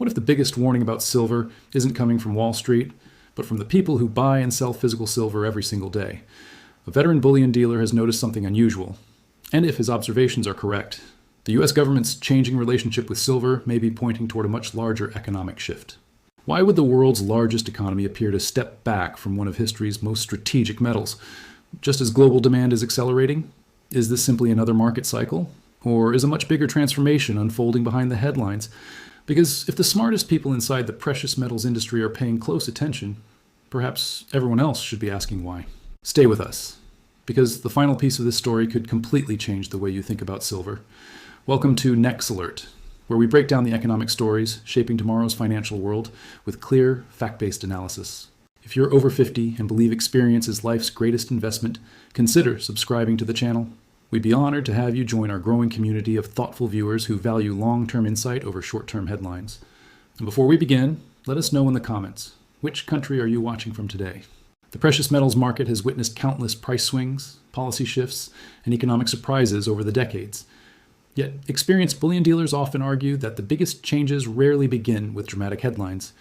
What if the biggest warning about silver isn't coming from Wall Street, but from the people who buy and sell physical silver every single day? A veteran bullion dealer has noticed something unusual. And if his observations are correct, the US government's changing relationship with silver may be pointing toward a much larger economic shift. Why would the world's largest economy appear to step back from one of history's most strategic metals? Just as global demand is accelerating? Is this simply another market cycle? Or is a much bigger transformation unfolding behind the headlines? Because if the smartest people inside the precious metals industry are paying close attention, perhaps everyone else should be asking why. Stay with us, because the final piece of this story could completely change the way you think about silver. Welcome to Next Alert, where we break down the economic stories shaping tomorrow's financial world with clear, fact-based analysis. If you're over 50 and believe experience is life's greatest investment, consider subscribing to the channel. We'd be honored to have you join our growing community of thoughtful viewers who value long-term insight over short-term headlines. And before we begin, let us know in the comments, which country are you watching from today? The precious metals market has witnessed countless price swings, policy shifts, and economic surprises over the decades. Yet, experienced bullion dealers often argue that the biggest changes rarely begin with dramatic headlines.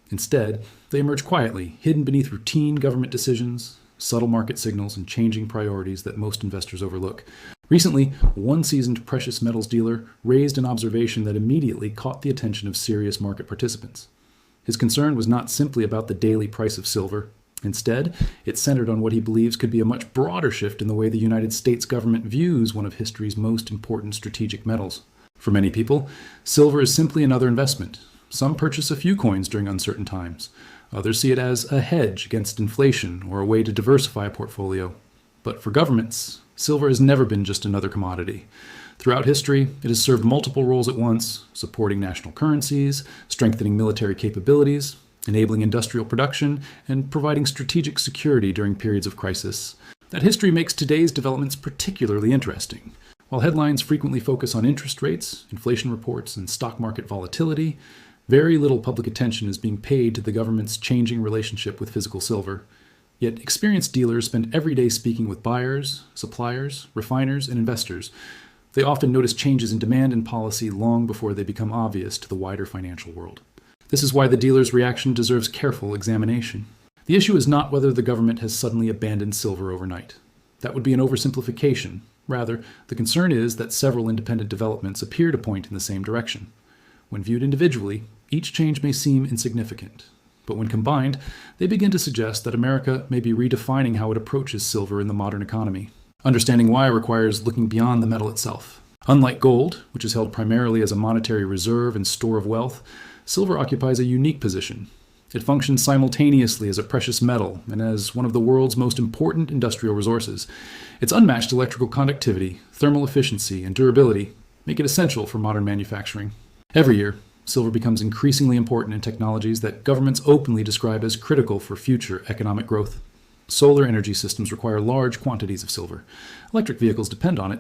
Instead, they emerge quietly, hidden beneath routine government decisions, subtle market signals, and changing priorities that most investors overlook. Recently, one seasoned precious metals dealer raised an observation that immediately caught the attention of serious market participants. His concern was not simply about the daily price of silver. Instead, it centered on what he believes could be a much broader shift in the way the United States government views one of history's most important strategic metals. For many people, silver is simply another investment. Some purchase a few coins during uncertain times. Others see it as a hedge against inflation or a way to diversify a portfolio. But for governments, silver has never been just another commodity. Throughout history, it has served multiple roles at once, supporting national currencies, strengthening military capabilities, enabling industrial production, and providing strategic security during periods of crisis. That history makes today's developments particularly interesting. While headlines frequently focus on interest rates, inflation reports, and stock market volatility, very little public attention is being paid to the government's changing relationship with physical silver. Yet experienced dealers spend every day speaking with buyers, suppliers, refiners, and investors. They often notice changes in demand and policy long before they become obvious to the wider financial world. This is why the dealer's reaction deserves careful examination. The issue is not whether the government has suddenly abandoned silver overnight. That would be an oversimplification. Rather, the concern is that several independent developments appear to point in the same direction. When viewed individually, each change may seem insignificant. But when combined, they begin to suggest that America may be redefining how it approaches silver in the modern economy. Understanding why requires looking beyond the metal itself. Unlike gold, which is held primarily as a monetary reserve and store of wealth, silver occupies a unique position. It functions simultaneously as a precious metal and as one of the world's most important industrial resources. Its unmatched electrical conductivity, thermal efficiency, and durability make it essential for modern manufacturing. Every year, silver becomes increasingly important in technologies that governments openly describe as critical for future economic growth. Solar energy systems require large quantities of silver. Electric vehicles depend on it.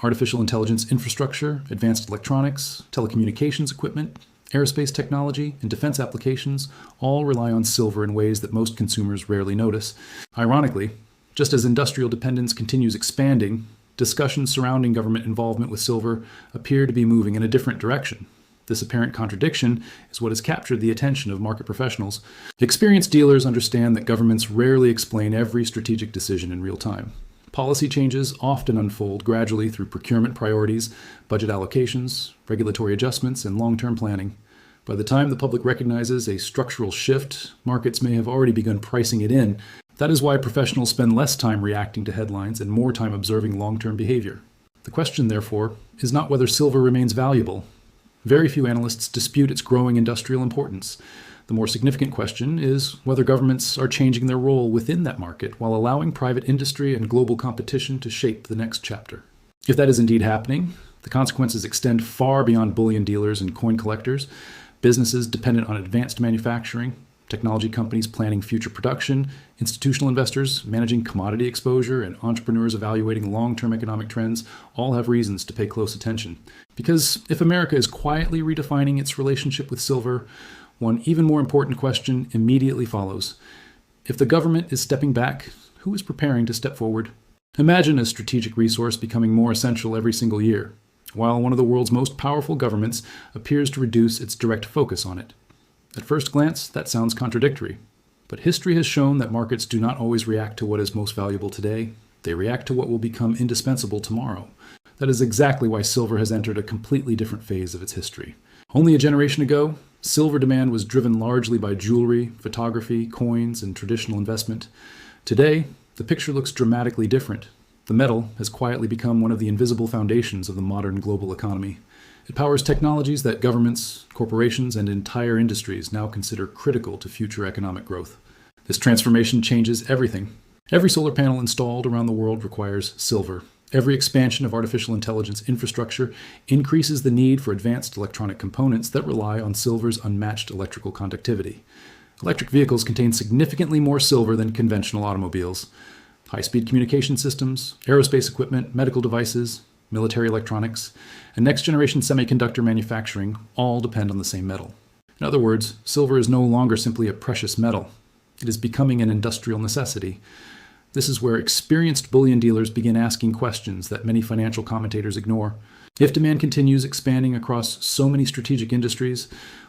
Artificial intelligence infrastructure, advanced electronics, telecommunications equipment, aerospace technology, and defense applications all rely on silver in ways that most consumers rarely notice. Ironically, just as industrial dependence continues expanding, discussions surrounding government involvement with silver appear to be moving in a different direction. This apparent contradiction is what has captured the attention of market professionals. Experienced dealers understand that governments rarely explain every strategic decision in real time. Policy changes often unfold gradually through procurement priorities, budget allocations, regulatory adjustments, and long-term planning. By the time the public recognizes a structural shift, markets may have already begun pricing it in. That is why professionals spend less time reacting to headlines and more time observing long-term behavior. The question, therefore, is not whether silver remains valuable. Very few analysts dispute its growing industrial importance. The more significant question is whether governments are changing their role within that market while allowing private industry and global competition to shape the next chapter. If that is indeed happening, the consequences extend far beyond bullion dealers and coin collectors. Businesses dependent on advanced manufacturing, technology companies planning future production, institutional investors managing commodity exposure, and entrepreneurs evaluating long-term economic trends all have reasons to pay close attention. Because if America is quietly redefining its relationship with silver, one even more important question immediately follows. If the government is stepping back, who is preparing to step forward? Imagine a strategic resource becoming more essential every single year. while one of the world's most powerful governments appears to reduce its direct focus on it. At first glance, that sounds contradictory. But history has shown that markets do not always react to what is most valuable today. They react to what will become indispensable tomorrow. That is exactly why silver has entered a completely different phase of its history. Only a generation ago, silver demand was driven largely by jewelry, photography, coins, and traditional investment. Today, the picture looks dramatically different. The metal has quietly become one of the invisible foundations of the modern global economy. It powers technologies that governments, corporations, and entire industries now consider critical to future economic growth. This transformation changes everything. Every solar panel installed around the world requires silver. Every expansion of artificial intelligence infrastructure increases the need for advanced electronic components that rely on silver's unmatched electrical conductivity. Electric vehicles contain significantly more silver than conventional automobiles. High-speed communication systems, aerospace equipment, medical devices, military electronics, and next-generation semiconductor manufacturing all depend on the same metal. In other words, silver is no longer simply a precious metal. It is becoming an industrial necessity. This is where experienced bullion dealers begin asking questions that many financial commentators ignore. If demand continues expanding across so many strategic industries,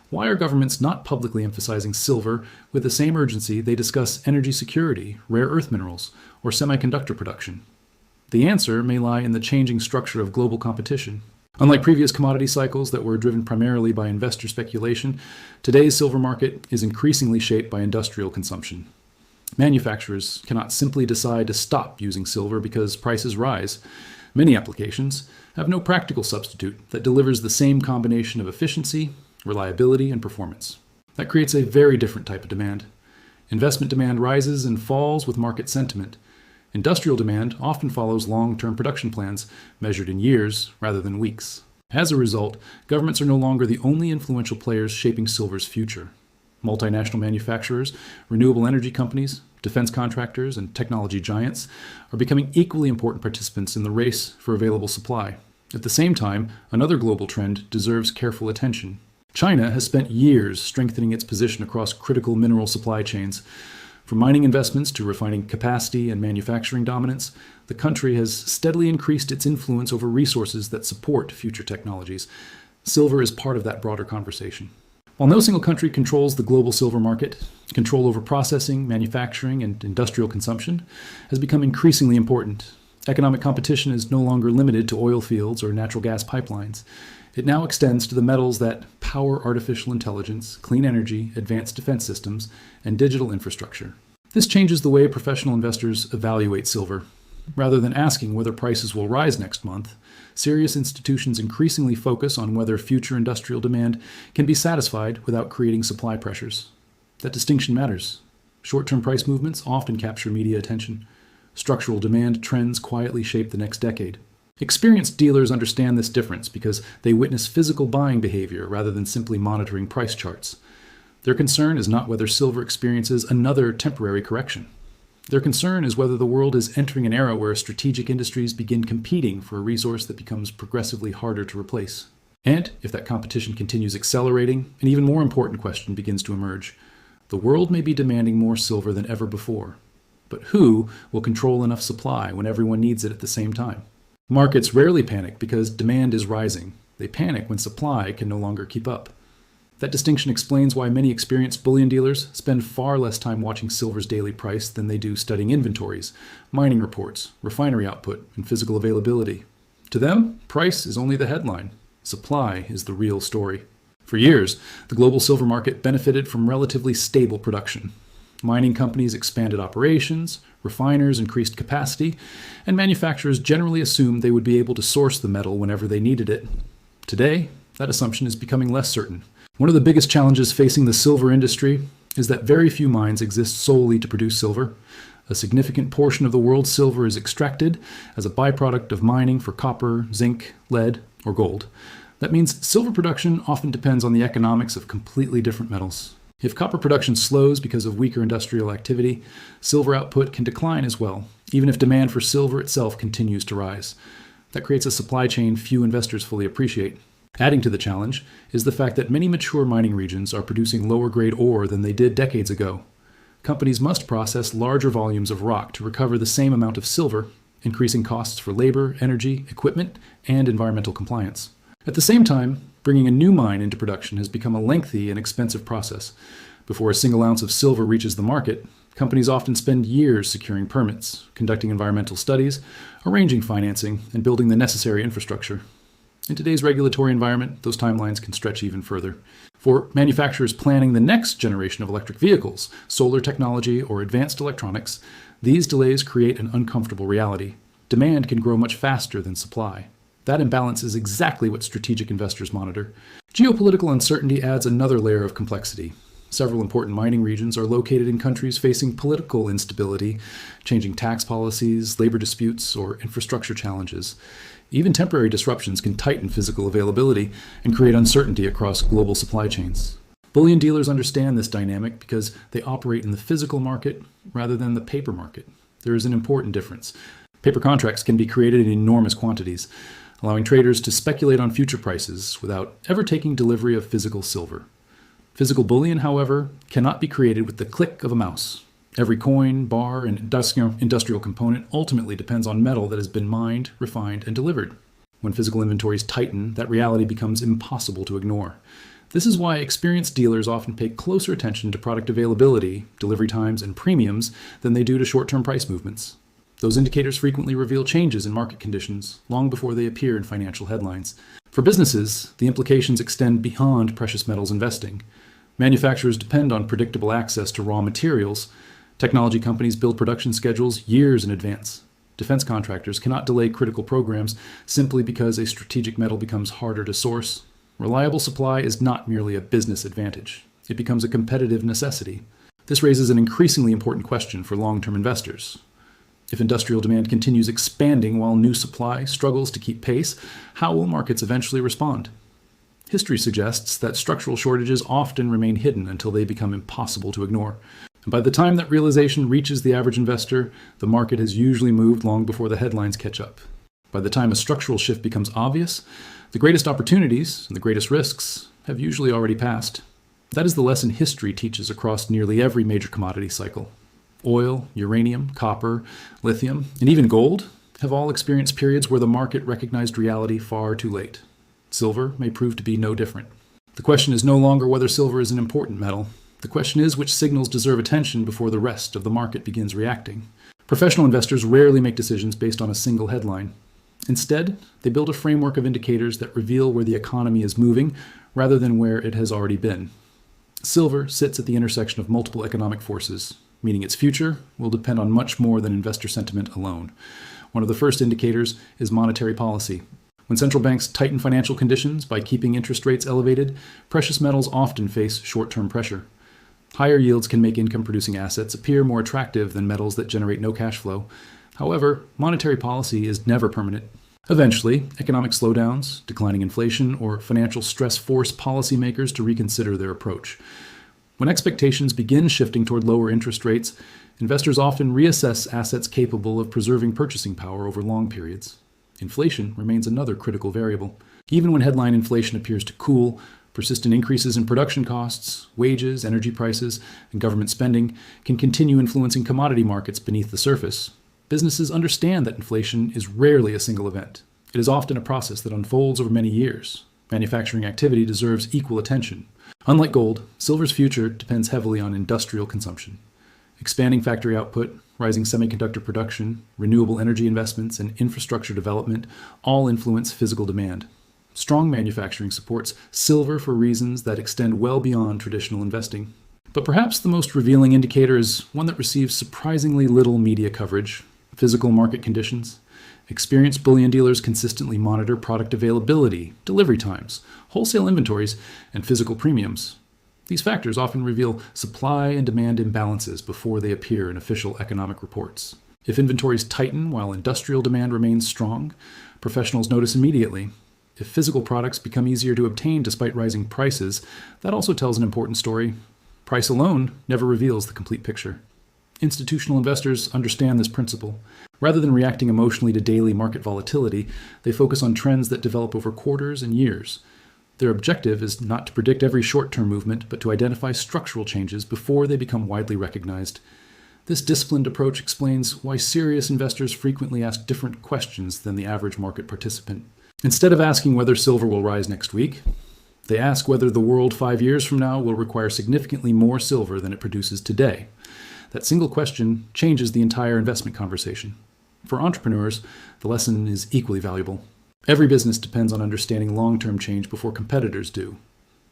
why are governments not publicly emphasizing silver with the same urgency they discuss energy security, rare earth minerals, or semiconductor production? The answer may lie in the changing structure of global competition. Unlike previous commodity cycles that were driven primarily by investor speculation, today's silver market is increasingly shaped by industrial consumption. Manufacturers cannot simply decide to stop using silver because prices rise. Many applications have no practical substitute that delivers the same combination of efficiency, reliability, and performance. That creates a very different type of demand. Investment demand rises and falls with market sentiment. Industrial demand often follows long-term production plans, measured in years rather than weeks. As a result, governments are no longer the only influential players shaping silver's future. Multinational manufacturers, renewable energy companies, defense contractors, and technology giants are becoming equally important participants in the race for available supply. At the same time, another global trend deserves careful attention. China has spent years strengthening its position across critical mineral supply chains. From mining investments to refining capacity and manufacturing dominance, the country has steadily increased its influence over resources that support future technologies. Silver is part of that broader conversation. While no single country controls the global silver market, control over processing, manufacturing, and industrial consumption has become increasingly important. Economic competition is no longer limited to oil fields or natural gas pipelines. It now extends to the metals that power artificial intelligence, clean energy, advanced defense systems, and digital infrastructure. This changes the way professional investors evaluate silver. Rather than asking whether prices will rise next month, serious institutions increasingly focus on whether future industrial demand can be satisfied without creating supply pressures. That distinction matters. Short-term price movements often capture media attention. Structural demand trends quietly shape the next decade. Experienced dealers understand this difference because they witness physical buying behavior rather than simply monitoring price charts. Their concern is not whether silver experiences another temporary correction. Their concern is whether the world is entering an era where strategic industries begin competing for a resource that becomes progressively harder to replace. And if that competition continues accelerating, an even more important question begins to emerge. The world may be demanding more silver than ever before. But who will control enough supply when everyone needs it at the same time? Markets rarely panic because demand is rising. They panic when supply can no longer keep up. That distinction explains why many experienced bullion dealers spend far less time watching silver's daily price than they do studying inventories, mining reports, refinery output, and physical availability. To them, price is only the headline. Supply is the real story. For years, the global silver market benefited from relatively stable production. Mining companies expanded operations, refiners increased capacity, and manufacturers generally assumed they would be able to source the metal whenever they needed it. Today, that assumption is becoming less certain. One of the biggest challenges facing the silver industry is that very few mines exist solely to produce silver. A significant portion of the world's silver is extracted as a byproduct of mining for copper, zinc, lead, or gold. That means silver production often depends on the economics of completely different metals. If copper production slows because of weaker industrial activity, silver output can decline as well, even if demand for silver itself continues to rise. That creates a supply chain few investors fully appreciate. Adding to the challenge is the fact that many mature mining regions are producing lower-grade ore than they did decades ago. Companies must process larger volumes of rock to recover the same amount of silver, increasing costs for labor, energy, equipment, and environmental compliance. At the same time, bringing a new mine into production has become a lengthy and expensive process. Before a single ounce of silver reaches the market, companies often spend years securing permits, conducting environmental studies, arranging financing, and building the necessary infrastructure. In today's regulatory environment, those timelines can stretch even further. For manufacturers planning the next generation of electric vehicles, solar technology, or advanced electronics, these delays create an uncomfortable reality. Demand can grow much faster than supply. That imbalance is exactly what strategic investors monitor. Geopolitical uncertainty adds another layer of complexity. Several important mining regions are located in countries facing political instability, changing tax policies, labor disputes, or infrastructure challenges. Even temporary disruptions can tighten physical availability and create uncertainty across global supply chains. Bullion dealers understand this dynamic because they operate in the physical market rather than the paper market. There is an important difference. Paper contracts can be created in enormous quantities, allowing traders to speculate on future prices without ever taking delivery of physical silver. Physical bullion, however, cannot be created with the click of a mouse. Every coin, bar, and industrial component ultimately depends on metal that has been mined, refined, and delivered. When physical inventories tighten, that reality becomes impossible to ignore. This is why experienced dealers often pay closer attention to product availability, delivery times, and premiums than they do to short-term price movements. Those indicators frequently reveal changes in market conditions long before they appear in financial headlines. For businesses, the implications extend beyond precious metals investing. Manufacturers depend on predictable access to raw materials. Technology companies build production schedules years in advance. Defense contractors cannot delay critical programs simply because a strategic metal becomes harder to source. Reliable supply is not merely a business advantage. It becomes a competitive necessity. This raises an increasingly important question for long-term investors. If industrial demand continues expanding while new supply struggles to keep pace, how will markets eventually respond? History suggests that structural shortages often remain hidden until they become impossible to ignore. And by the time that realization reaches the average investor, the market has usually moved long before the headlines catch up. By the time a structural shift becomes obvious, the greatest opportunities and the greatest risks have usually already passed. That is the lesson history teaches across nearly every major commodity cycle. Oil, uranium, copper, lithium, and even gold have all experienced periods where the market recognized reality far too late. Silver may prove to be no different. The question is no longer whether silver is an important metal. The question is which signals deserve attention before the rest of the market begins reacting. Professional investors rarely make decisions based on a single headline. Instead, they build a framework of indicators that reveal where the economy is moving rather than where it has already been. Silver sits at the intersection of multiple economic forces, meaning its future will depend on much more than investor sentiment alone. One of the first indicators is monetary policy. When central banks tighten financial conditions by keeping interest rates elevated, precious metals often face short-term pressure. Higher yields can make income-producing assets appear more attractive than metals that generate no cash flow. However, monetary policy is never permanent. Eventually, economic slowdowns, declining inflation, or financial stress force policymakers to reconsider their approach. When expectations begin shifting toward lower interest rates, investors often reassess assets capable of preserving purchasing power over long periods. Inflation remains another critical variable. Even when headline inflation appears to cool, persistent increases in production costs, wages, energy prices, and government spending can continue influencing commodity markets beneath the surface. Businesses understand that inflation is rarely a single event. It is often a process that unfolds over many years. Manufacturing activity deserves equal attention. Unlike gold, silver's future depends heavily on industrial consumption. Expanding factory output, rising semiconductor production, renewable energy investments, and infrastructure development all influence physical demand. Strong manufacturing supports silver for reasons that extend well beyond traditional investing. But perhaps the most revealing indicator is one that receives surprisingly little media coverage: physical market conditions. Experienced bullion dealers consistently monitor product availability, delivery times, wholesale inventories, and physical premiums. These factors often reveal supply and demand imbalances before they appear in official economic reports. If inventories tighten while industrial demand remains strong, professionals notice immediately. If physical products become easier to obtain despite rising prices, that also tells an important story. Price alone never reveals the complete picture. Institutional investors understand this principle. Rather than reacting emotionally to daily market volatility, they focus on trends that develop over quarters and years. Their objective is not to predict every short-term movement, but to identify structural changes before they become widely recognized. This disciplined approach explains why serious investors frequently ask different questions than the average market participant. Instead of asking whether silver will rise next week, they ask whether the world 5 years from now will require significantly more silver than it produces today. That single question changes the entire investment conversation. For entrepreneurs, the lesson is equally valuable. Every business depends on understanding long-term change before competitors do.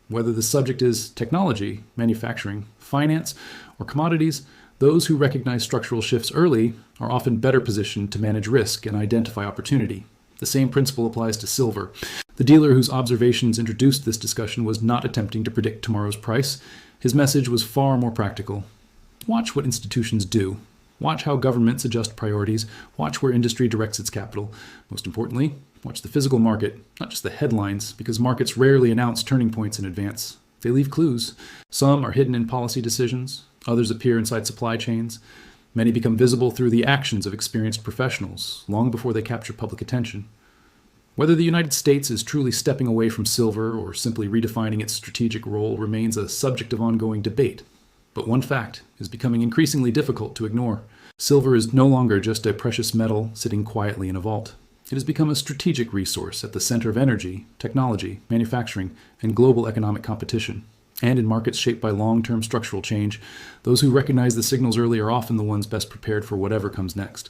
Whether the subject is technology, manufacturing, finance, or commodities, those who recognize structural shifts early are often better positioned to manage risk and identify opportunity. The same principle applies to silver. The dealer whose observations introduced this discussion was not attempting to predict tomorrow's price. His message was far more practical. Watch what institutions do. Watch how governments adjust priorities. Watch where industry directs its capital. Most importantly, watch the physical market, not just the headlines, because markets rarely announce turning points in advance. They leave clues. Some are hidden in policy decisions. Others appear inside supply chains. Many become visible through the actions of experienced professionals, long before they capture public attention. Whether the United States is truly stepping away from silver or simply redefining its strategic role remains a subject of ongoing debate. But one fact is becoming increasingly difficult to ignore. Silver is no longer just a precious metal sitting quietly in a vault. It has become a strategic resource at the center of energy, technology, manufacturing, and global economic competition. And in markets shaped by long-term structural change, those who recognize the signals early are often the ones best prepared for whatever comes next.